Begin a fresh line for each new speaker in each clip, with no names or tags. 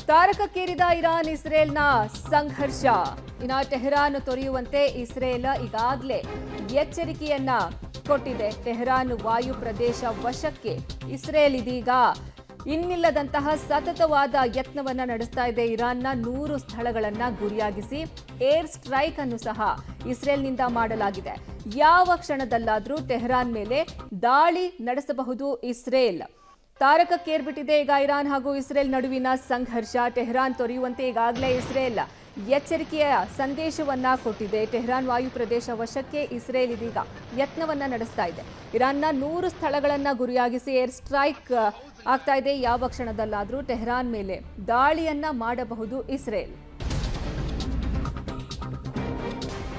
ತಾರಕಕ್ಕೇರಿದ Iran ಇಸ್ರೇಲ್ನ ಸಂಘರ್ಷ. Tehran ತೊರೆಯುವಂತೆ Israel ಈಗಾಗಲೇ ಎಚ್ಚರಿಕೆಯನ್ನ ಕೊಟ್ಟಿದೆ. ಟೆಹರಾನ್ ವಾಯು ಪ್ರದೇಶ ವಶಕ್ಕೆ ಇಸ್ರೇಲ್ ಇದೀಗ ಇನ್ನಿಲ್ಲದಂತಹ ಸತತವಾದ ಯತ್ನವನ್ನ ನಡೆಸ್ತಾ ಇದೆ. ಇರಾನ್ನ 100 ಸ್ಥಳಗಳನ್ನ ಗುರಿಯಾಗಿಸಿ ಏರ್ ಸ್ಟ್ರೈಕ್ ಅನ್ನು ಸಹ ಇಸ್ರೇಲ್ನಿಂದ ಮಾಡಲಾಗಿದೆ. ಯಾವ ಕ್ಷಣದಲ್ಲಾದರೂ ಟೆಹರಾನ್ ಮೇಲೆ ದಾಳಿ ನಡೆಸಬಹುದು ಇಸ್ರೇಲ್. ತಾರಕಕ್ಕೇರ್ಬಿಟ್ಟಿದೆ ಈಗ ಇರಾನ್ ಹಾಗೂ ಇಸ್ರೇಲ್ ನಡುವಿನ ಸಂಘರ್ಷ. ಟೆಹರಾನ್ ತೊರೆಯುವಂತೆ ಈಗಾಗಲೇ ಇಸ್ರೇಲ್ ಎಚ್ಚರಿಕೆಯ ಸಂದೇಶವನ್ನ ಕೊಟ್ಟಿದೆ. ಟೆಹರಾನ್ ವಾಯು ಪ್ರದೇಶ ವಶಕ್ಕೆ ಇಸ್ರೇಲ್ ಇದೀಗ ಯತ್ನವನ್ನ ನಡೆಸ್ತಾ ಇದೆ. ಇರಾನ್ನ 100 ಸ್ಥಳಗಳನ್ನ ಗುರಿಯಾಗಿಸಿ ಏರ್ ಸ್ಟ್ರೈಕ್ ಆಗ್ತಾ ಇದೆ. ಯಾವ ಕ್ಷಣದಲ್ಲಾದರೂ ಟೆಹರಾನ್ ಮೇಲೆ ದಾಳಿಯನ್ನ ಮಾಡಬಹುದು ಇಸ್ರೇಲ್.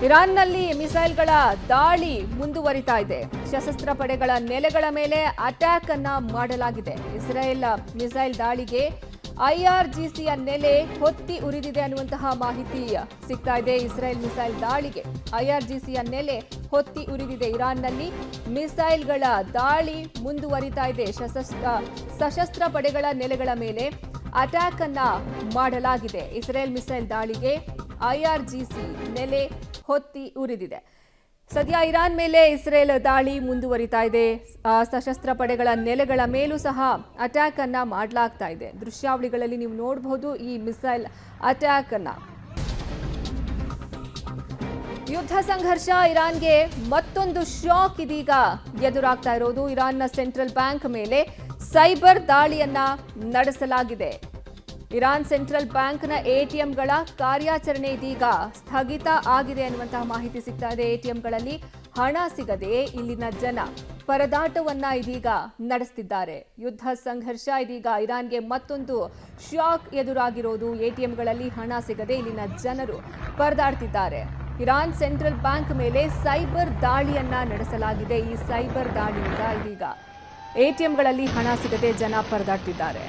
ಇರಾನ್ನಲ್ಲಿ ಮಿಸೈಲ್ಗಳ ದಾಳಿ ಮುಂದುವರಿತಾ ಇದೆ. ಸಶಸ್ತ್ರ ಪಡೆಗಳ ನೆಲೆಗಳ ಮೇಲೆ ಅಟ್ಯಾಕ್ ಅನ್ನ ಮಾಡಲಾಗಿದೆ. ಇಸ್ರೇಲ್ ಮಿಸೈಲ್ ದಾಳಿಗೆ ಐಆರ್ಜಿಸಿಯ ನೆಲೆ ಹೊತ್ತಿ ಉರಿದಿದೆ ಅನ್ನುವಂತಹ ಮಾಹಿತಿ ಸಿಗ್ತಾ ಇದೆ. ಇಸ್ರೇಲ್ ಮಿಸೈಲ್ ದಾಳಿಗೆ ಐಆರ್ಜಿಸಿಯ ನೆಲೆ ಹೊತ್ತಿ ಉರಿದಿದೆ. ಇರಾನ್ನಲ್ಲಿ ಮಿಸೈಲ್ಗಳ ದಾಳಿ ಮುಂದುವರಿತಾ ಇದೆ. ಸಶಸ್ತ್ರ ಪಡೆಗಳ ನೆಲೆಗಳ ಮೇಲೆ ಅಟ್ಯಾಕ್ ಅನ್ನ ಮಾಡಲಾಗಿದೆ. ಇಸ್ರೇಲ್ ಮಿಸೈಲ್ ದಾಳಿಗೆ ಐಆರ್ಜಿಸಿ ನೆಲೆ ಹೊತ್ತಿ ಉರಿದಿದೆ. ಸದ್ಯ ಇರಾನ್ ಮೇಲೆ ಇಸ್ರೇಲ್ ದಾಳಿ ಮುಂದುವರಿತಾ ಇದೆ. ಸಶಸ್ತ್ರ ಪಡೆಗಳ ನೆಲೆಗಳ ಮೇಲೂ ಸಹ ಅಟ್ಯಾಕ್ ಅನ್ನ ಮಾಡಲಾಗ್ತಾ ಇದೆ. ದೃಶ್ಯಾವಳಿಗಳಲ್ಲಿ ನೀವು ನೋಡಬಹುದು ಈ ಮಿಸೈಲ್ ಅಟ್ಯಾಕ್ ಅನ್ನ. ಯುದ್ಧ ಸಂಘರ್ಷ. ಇರಾನ್ಗೆ ಮತ್ತೊಂದು ಶಾಕ್ ಇದೀಗ ಎದುರಾಗ್ತಾ ಇರೋದು. ಇರಾನ್ನ ಸೆಂಟ್ರಲ್ ಬ್ಯಾಂಕ್ ಮೇಲೆ ಸೈಬರ್ ದಾಳಿಯನ್ನ ನಡೆಸಲಾಗಿದೆ. ಇರಾನ್ ಸೆಂಟ್ರಲ್ ಬ್ಯಾಂಕ್ನ ಎಟಿಎಂಗಳ ಕಾರ್ಯಾಚರಣೆ ಇದೀಗ ಸ್ಥಗಿತ ಆಗಿದೆ ಅನ್ನುವಂತಹ ಮಾಹಿತಿ ಸಿಗ್ತಾ ಇದೆ. ಎಟಿಎಂಗಳಲ್ಲಿ ಹಣ ಸಿಗದೆ ಇಲ್ಲಿನ ಜನ ಪರದಾಟವನ್ನ ಇದೀಗ ನಡೆಸ್ತಿದ್ದಾರೆ. ಯುದ್ಧ ಸಂಘರ್ಷ ಇದೀಗ ಇರಾನ್ಗೆ ಮತ್ತೊಂದು ಶಾಕ್ ಎದುರಾಗಿರೋದು. ಎಟಿಎಂಗಳಲ್ಲಿ ಹಣ ಸಿಗದೆ ಇಲ್ಲಿನ ಜನರು ಪರದಾಡ್ತಿದ್ದಾರೆ. ಇರಾನ್ ಸೆಂಟ್ರಲ್ ಬ್ಯಾಂಕ್ ಮೇಲೆ ಸೈಬರ್ ದಾಳಿಯನ್ನ ನಡೆಸಲಾಗಿದೆ. ಈ ಸೈಬರ್ ದಾಳಿಯಿಂದ ಇದೀಗ ಎಟಿಎಂಗಳಲ್ಲಿ ಹಣ ಸಿಗದೆ ಜನ ಪರದಾಡ್ತಿದ್ದಾರೆ.